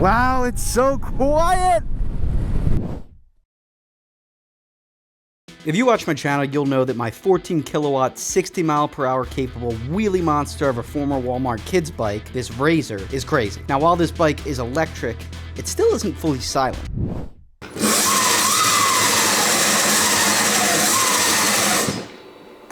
Wow, it's so quiet! If you watch my channel, you'll know that my 14 kilowatt, 60 mile per hour capable wheelie monster of a former Walmart kids bike, this Razor, is crazy. Now, while this bike is electric, it still isn't fully silent.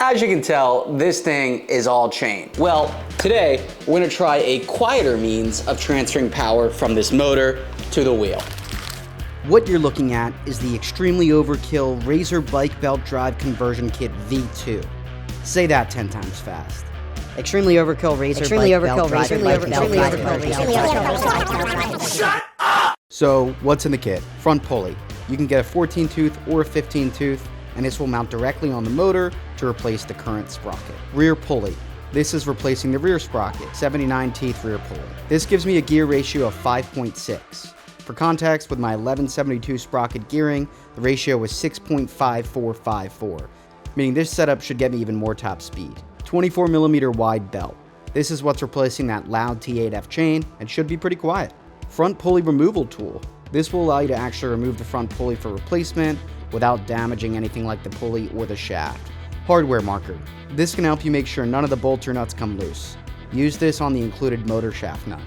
As you can tell, this thing is all chain. Well, today, we're gonna try a quieter means of transferring power from this motor to the wheel. What you're looking at is the extremely overkill Razor Bike Belt Drive Conversion Kit V2. Say that 10 times fast. Extremely overkill Razor Bike Belt Drive. Shut up! So, what's in the kit? Front pulley. You can get a 14 tooth or a 15 tooth, and this will mount directly on the motor to replace the current sprocket. Rear pulley. This is replacing the rear sprocket, 79 teeth rear pulley. This gives me a gear ratio of 5.6. For context, with my 1172 sprocket gearing, the ratio was 6.5454, meaning this setup should get me even more top speed. 24mm wide belt. This is what's replacing that loud T8F chain and should be pretty quiet. Front pulley removal tool. This will allow you to actually remove the front pulley for replacement without damaging anything like the pulley or the shaft. Hardware marker. This can help you make sure none of the bolts or nuts come loose. Use this on the included motor shaft nut.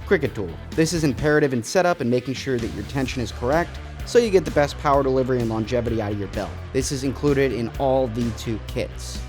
Cricket tool. This is imperative in setup and making sure that your tension is correct so you get the best power delivery and longevity out of your belt. This is included in all V2 kits.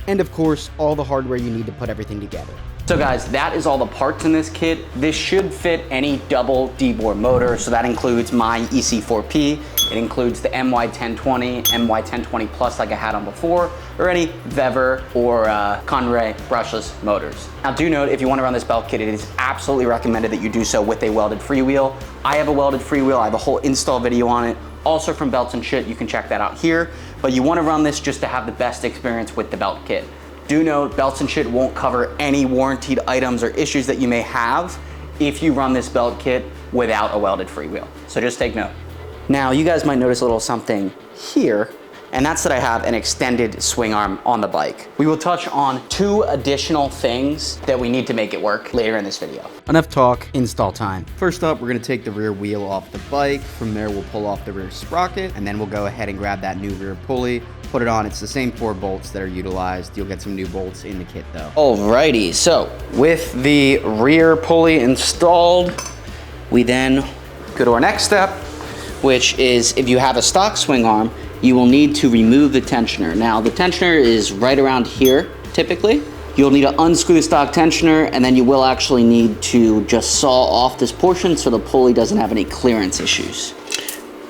And of course, all the hardware you need to put everything together. So guys, that is all the parts in this kit. This should fit any double D-bore motor, so that includes my EC4P, it includes the MY1020, MY1020 Plus like I had on before, or any Vever or Conray brushless motors. Now do note, if you want to run this belt kit, it is absolutely recommended that you do so with a welded freewheel. I have a welded freewheel, I have a whole install video on it, also from Beltsnshit, you can check that out here, but you want to run this just to have the best experience with the belt kit. Do note, Beltsnshit won't cover any warranted items or issues that you may have if you run this belt kit without a welded freewheel. So just take note. Now, you guys might notice a little something here, and that's that I have an extended swing arm on the bike. We will touch on 2 additional things that we need to make it work later in this video. Enough talk, install time. First up, we're gonna take the rear wheel off the bike. From there, we'll pull off the rear sprocket, and then we'll go ahead and grab that new rear pulley, put it on. It's the same 4 bolts that are utilized. You'll get some new bolts in the kit though. Alrighty, so with the rear pulley installed, we then go to our next step, which is if you have a stock swing arm, you will need to remove the tensioner. Now, the tensioner is right around here, typically. You'll need to unscrew the stock tensioner, and then you will actually need to just saw off this portion so the pulley doesn't have any clearance issues.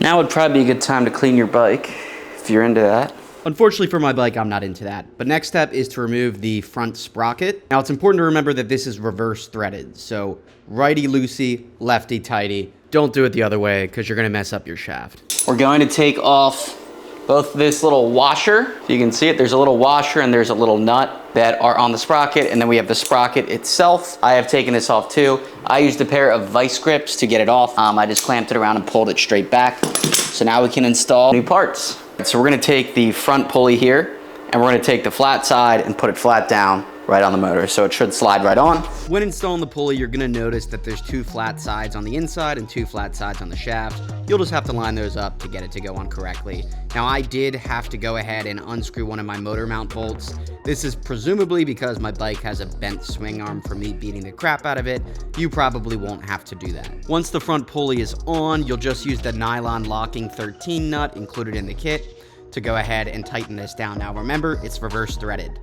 Now would probably be a good time to clean your bike, if you're into that. Unfortunately for my bike, I'm not into that. But next step is to remove the front sprocket. Now, it's important to remember that this is reverse threaded. So righty-loosey, lefty-tighty. Don't do it the other way because you're gonna mess up your shaft. We're going to take off both this little washer. If you can see it, there's a little washer and there's a little nut that are on the sprocket, and then we have the sprocket itself. I have taken this off too. I used a pair of vice grips to get it off. I just clamped it around and pulled it straight back. So now we can install new parts. So we're gonna take the front pulley here, and we're gonna take the flat side and put it flat down right on the motor, so it should slide right on. When installing the pulley, you're gonna notice that there's 2 flat sides on the inside and 2 flat sides on the shaft. You'll just have to line those up to get it to go on correctly. Now, I did have to go ahead and unscrew one of my motor mount bolts. This is presumably because my bike has a bent swing arm from me beating the crap out of it. You probably won't have to do that. Once the front pulley is on, you'll just use the nylon locking 13 nut included in the kit to go ahead and tighten this down. Now remember, it's reverse threaded.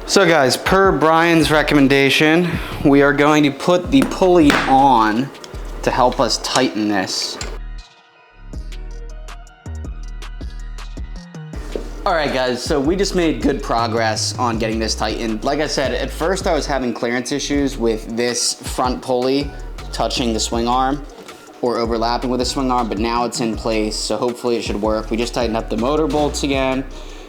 So guys, per Brian's recommendation, we are going to put the pulley on to help us tighten this. All right guys, so we just made good progress on getting this tightened. Like I said, at first I was having clearance issues with this front pulley touching the swing arm or overlapping with the swing arm, but now it's in place, so hopefully it should work. We just tightened up the motor bolts again,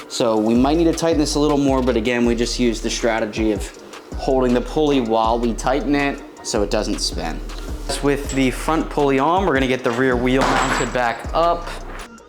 so we might need to tighten this a little more, but again, we just use the strategy of holding the pulley while we tighten it so it doesn't spin. With the front pulley on, we're gonna get the rear wheel mounted back up.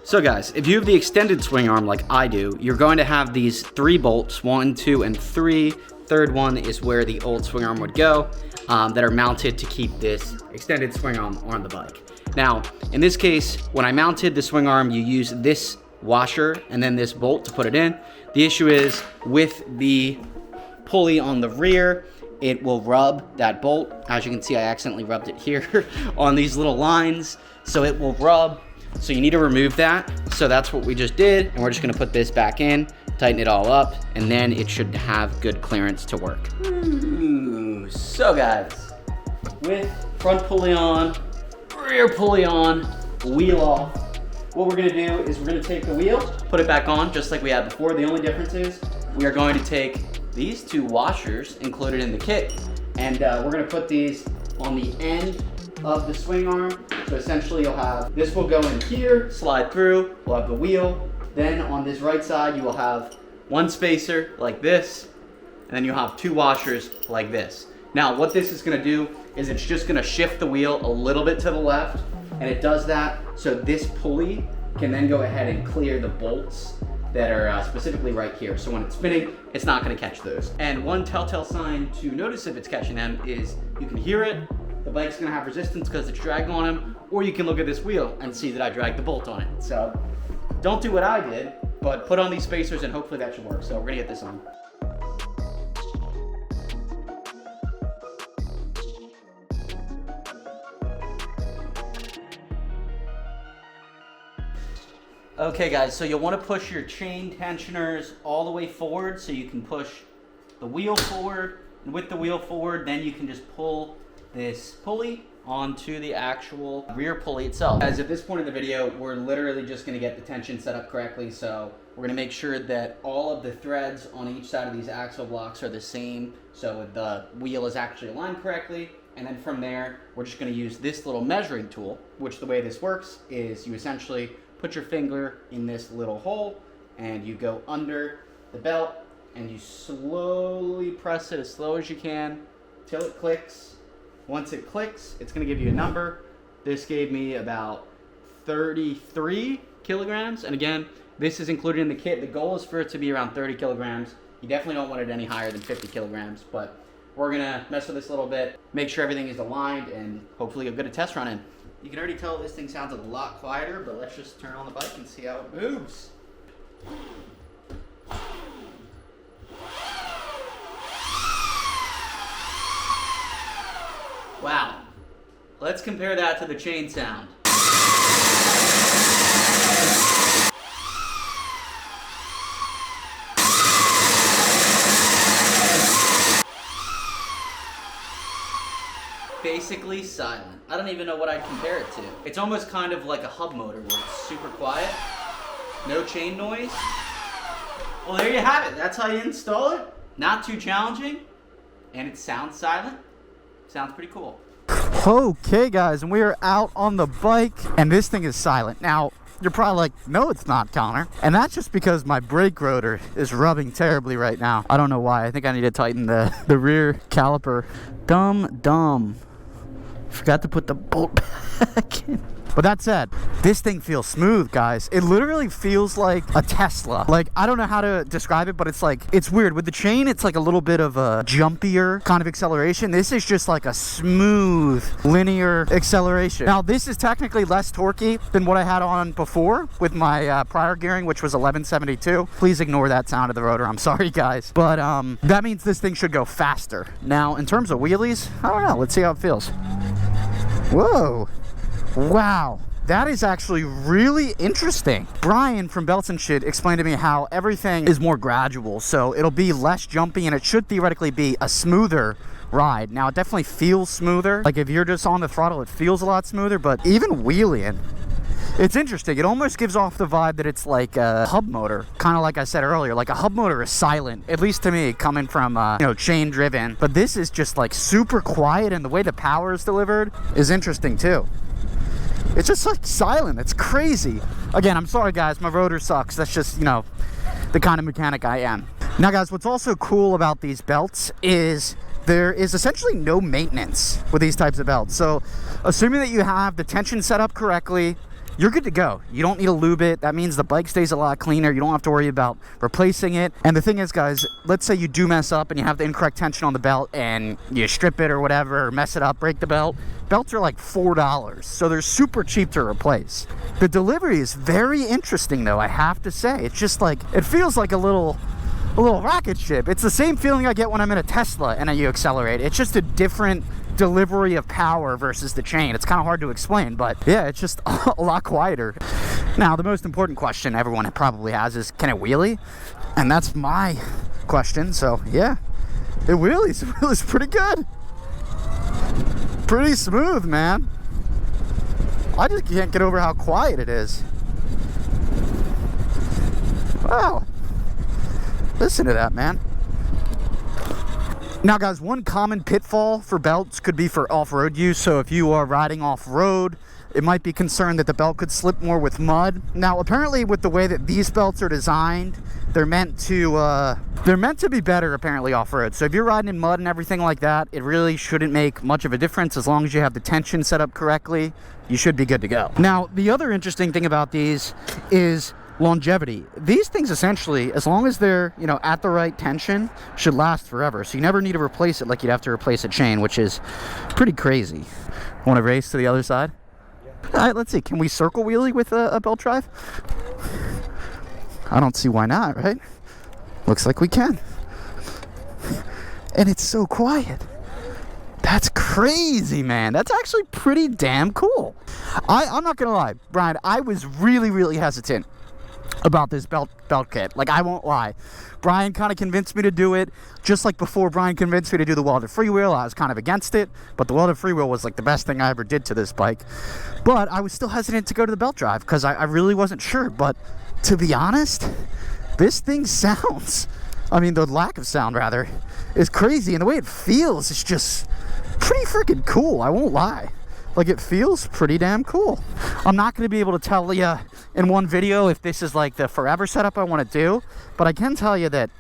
So guys, if you have the extended swing arm like I do, you're going to have these 3 bolts, 1, 2, and 3, third one is where the old swing arm would go, that are mounted to keep this extended swing arm on the bike. Now, in this case, when I mounted the swing arm, you use this washer and then this bolt to put it in. The issue is with the pulley on the rear, it will rub that bolt. As you can see, I accidentally rubbed it here on these little lines, so it will rub. So you need to remove that. So that's what we just did, and we're just gonna put this back in, tighten it all up, and then it should have good clearance to work. Ooh, so guys, with front pulley on, rear pulley on, wheel off, what we're gonna do is we're gonna take the wheel, put it back on just like we had before. The only difference is we are going to take these two washers included in the kit, and we're gonna put these on the end of the swing arm. So essentially you'll have, this will go in here, slide through, we'll have the wheel. Then on this right side, you will have one spacer like this, and then you'll have two washers like this. Now, what this is gonna do is it's just gonna shift the wheel a little bit to the left, and it does that so this pulley can then go ahead and clear the bolts that are specifically right here. So when it's spinning, it's not gonna catch those. And one telltale sign to notice if it's catching them is you can hear it, the bike's gonna have resistance because it's dragging on him, or you can look at this wheel and see that I dragged the bolt on it. So don't do what I did, but put on these spacers and hopefully that should work. So we're gonna get this on. Okay guys, so you'll want to push your chain tensioners all the way forward so you can push the wheel forward, and with the wheel forward then you can just pull this pulley onto the actual rear pulley itself. Guys, at this point in the video, we're literally just going to get the tension set up correctly, so we're going to make sure that all of the threads on each side of these axle blocks are the same, so the wheel is actually aligned correctly. And then from there, we're just going to use this little measuring tool, which the way this works is you essentially put your finger in this little hole and you go under the belt and you slowly press it as slow as you can till it clicks. Once it clicks, it's gonna give you a number. This gave me about 33 kilograms. And again, this is included in the kit. The goal is for it to be around 30 kilograms. You definitely don't want it any higher than 50 kilograms, but we're gonna mess with this a little bit, make sure everything is aligned, and hopefully get a test run in. You can already tell this thing sounds a lot quieter, but let's just turn on the bike and see how it moves. Wow. Let's compare that to the chain sound. Basically silent. I don't even know what I'd compare it to. It's almost kind of like a hub motor where it's super quiet, no chain noise. Well, there you have it. That's how you install it. Not too challenging, and it sounds silent. Sounds pretty cool. Okay guys, and we are out on the bike and this thing is silent. Now, you're probably like, no it's not, Connor. And that's just because my brake rotor is rubbing terribly right now. I don't know why. I think I need to tighten the rear caliper. Dumb. Forgot to put the bolt back in. But that said, this thing feels smooth, guys. It literally feels like a Tesla. Like, I don't know how to describe it, but it's like, it's weird. With the chain, it's like a little bit of a jumpier kind of acceleration. This is just like a smooth, linear acceleration. Now, this is technically less torquey than what I had on before with my prior gearing, which was 1172. Please ignore that sound of the rotor. I'm sorry, guys. But that means this thing should go faster. Now, in terms of wheelies, I don't know. Let's see how it feels. Whoa. Wow, that is actually really interesting. Brian from Beltsnshit explained to me how everything is more gradual, so it'll be less jumpy and it should theoretically be a smoother ride. Now, it definitely feels smoother. Like, if you're just on the throttle, it feels a lot smoother, but even wheeling, it's interesting. It almost gives off the vibe that it's like a hub motor. Kind of like I said earlier, like a hub motor is silent, at least to me, coming from, chain driven. But this is just like super quiet, and the way the power is delivered is interesting too. It's just like silent. It's crazy. Again, I'm sorry guys, my rotor sucks. That's just, the kind of mechanic I am. Now guys, what's also cool about these belts is there is essentially no maintenance with these types of belts. So assuming that you have the tension set up correctly you're good to go. You don't need to lube it. That means the bike stays a lot cleaner. You don't have to worry about replacing it. And the thing is, guys, let's say you do mess up and you have the incorrect tension on the belt and you strip it or whatever, or mess it up, break the belt. Belts are like $4, so they're super cheap to replace. The delivery is very interesting, though, I have to say. It's just like, it feels like a little rocket ship. It's the same feeling I get when I'm in a Tesla and you accelerate. It's just a different delivery of power versus the chain. It's kind of hard to explain, but yeah, it's just a lot quieter. Now, the most important question everyone probably has is, can it wheelie? And that's my question. So yeah, it wheelies. It wheelies pretty good. Pretty smooth, man. I just can't get over how quiet it is. Wow. Listen to that, man. Now, guys, one common pitfall for belts could be for off-road use. So if you are riding off-road, it might be concerned that the belt could slip more with mud. Now, apparently, with the way that these belts are designed, they're meant to be better, apparently, off-road. So if you're riding in mud and everything like that, it really shouldn't make much of a difference. As long as you have the tension set up correctly, you should be good to go. Now, the other interesting thing about these is longevity. These things, essentially, as long as they're, you know, at the right tension, should last forever. So you never need to replace it like you'd have to replace a chain, which is pretty crazy. Want to race to the other side? Yeah. All right, let's see. Can we circle wheelie with a belt drive? I don't see why not, right? Looks like we can. And it's so quiet. That's crazy, man. That's actually pretty damn cool. I'm not gonna lie, Brian, I was really hesitant about this belt kit. Like, I won't lie. Brian kind of convinced me to do it. Just like before Brian convinced me to do the welded freewheel, I was kind of against it. But the welded freewheel was like the best thing I ever did to this bike. But I was still hesitant to go to the belt drive because I really wasn't sure. But to be honest, this thing sounds, I mean, the lack of sound, rather, is crazy. And the way it feels is just pretty freaking cool. I won't lie. Like, it feels pretty damn cool. I'm not going to be able to tell you in one video if this is like the forever setup I want to do, but I can tell you that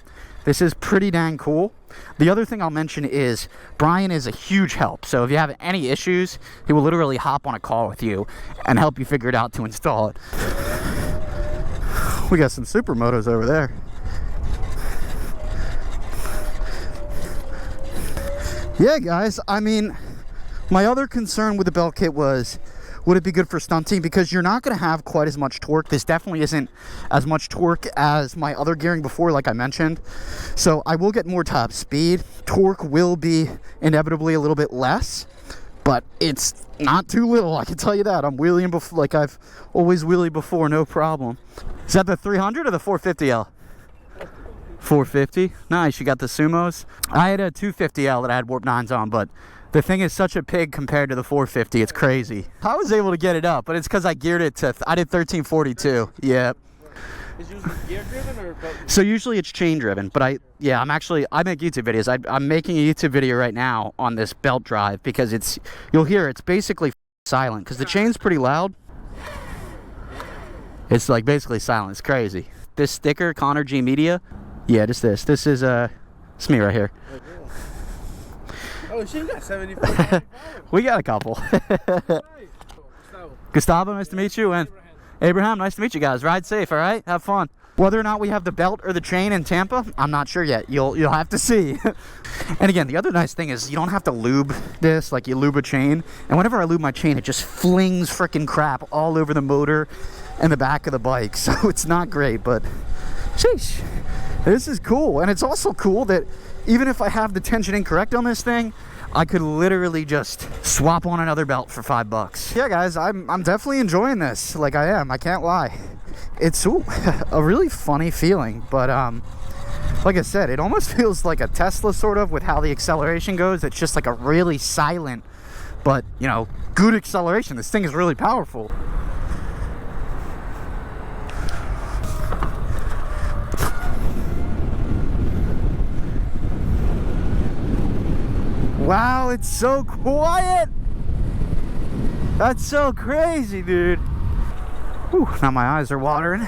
this is pretty dang cool. The other thing I'll mention is Brian is a huge help. So if you have any issues, he will literally hop on a call with you and help you figure it out to install it. We got some supermotos over there. Yeah, guys, I mean, my other concern with the belt kit was, would it be good for stunting? Because you're not going to have quite as much torque. This definitely isn't as much torque as my other gearing before, like I mentioned. So I will get more top speed. Torque will be inevitably a little bit less, but it's not too little, I can tell you that. I'm wheeling before, like I've always wheelied before, no problem. Is that the 300 or the 450L? 450? Nice, you got the Sumos. I had a 250L that I had warp 9s on, but the thing is such a pig compared to the 450. It's crazy. I was able to get it up, but it's because I geared it to, I did 1342. Yeah. Is usually gear driven or belt? So usually it's chain driven, but I make YouTube videos. I'm making a YouTube video right now on this belt drive because it's, you'll hear it's basically silent because the chain's pretty loud. It's like basically silent. It's crazy. This sticker, Connor G Media. Yeah, just this. This is it's me right here. Oh, she got 74. We got a couple. Gustavo, nice to meet you. And Abraham, nice to meet you guys. Ride safe, all right? Have fun. Whether or not we have the belt or the chain in Tampa, I'm not sure yet. You'll have to see. And again, the other nice thing is you don't have to lube this like you lube a chain. And whenever I lube my chain, it just flings freaking crap all over the motor and the back of the bike. So it's not great, but sheesh. This is cool. And it's also cool that even if I have the tension incorrect on this thing, I could literally just swap on another belt for $5. Yeah, guys, I'm definitely enjoying this. Like, I am. I can't lie. It's a really funny feeling. But like I said, it almost feels like a Tesla sort of with how the acceleration goes. It's just like a really silent, but, you know, good acceleration. This thing is really powerful. Wow, it's so quiet. That's so crazy, dude. Whew, now my eyes are watering.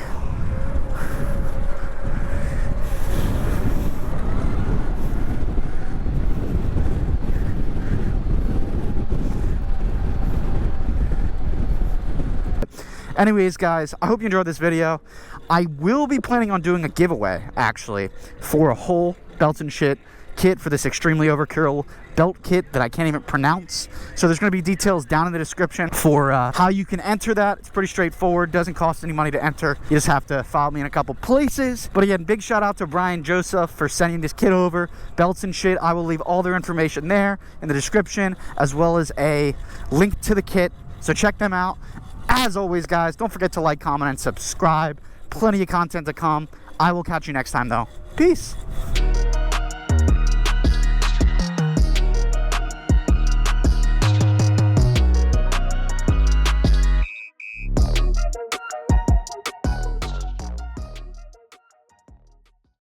Anyways, guys, I hope you enjoyed this video. I will be planning on doing a giveaway, actually, for a whole Beltsnshit kit for this extremely overkill belt kit that I can't even pronounce. So there's going to be details down in the description for how you can enter that. It's pretty straightforward. Doesn't cost any money to enter. You just have to follow me in a couple places. But again, big shout out to Brian Joseph for sending this kit over. Beltsnshit. I will leave all their information there in the description, as well as a link to the kit. So check them out. As always, guys, don't forget to like, comment, and subscribe. Plenty of content to come. I will catch you next time, though. Peace.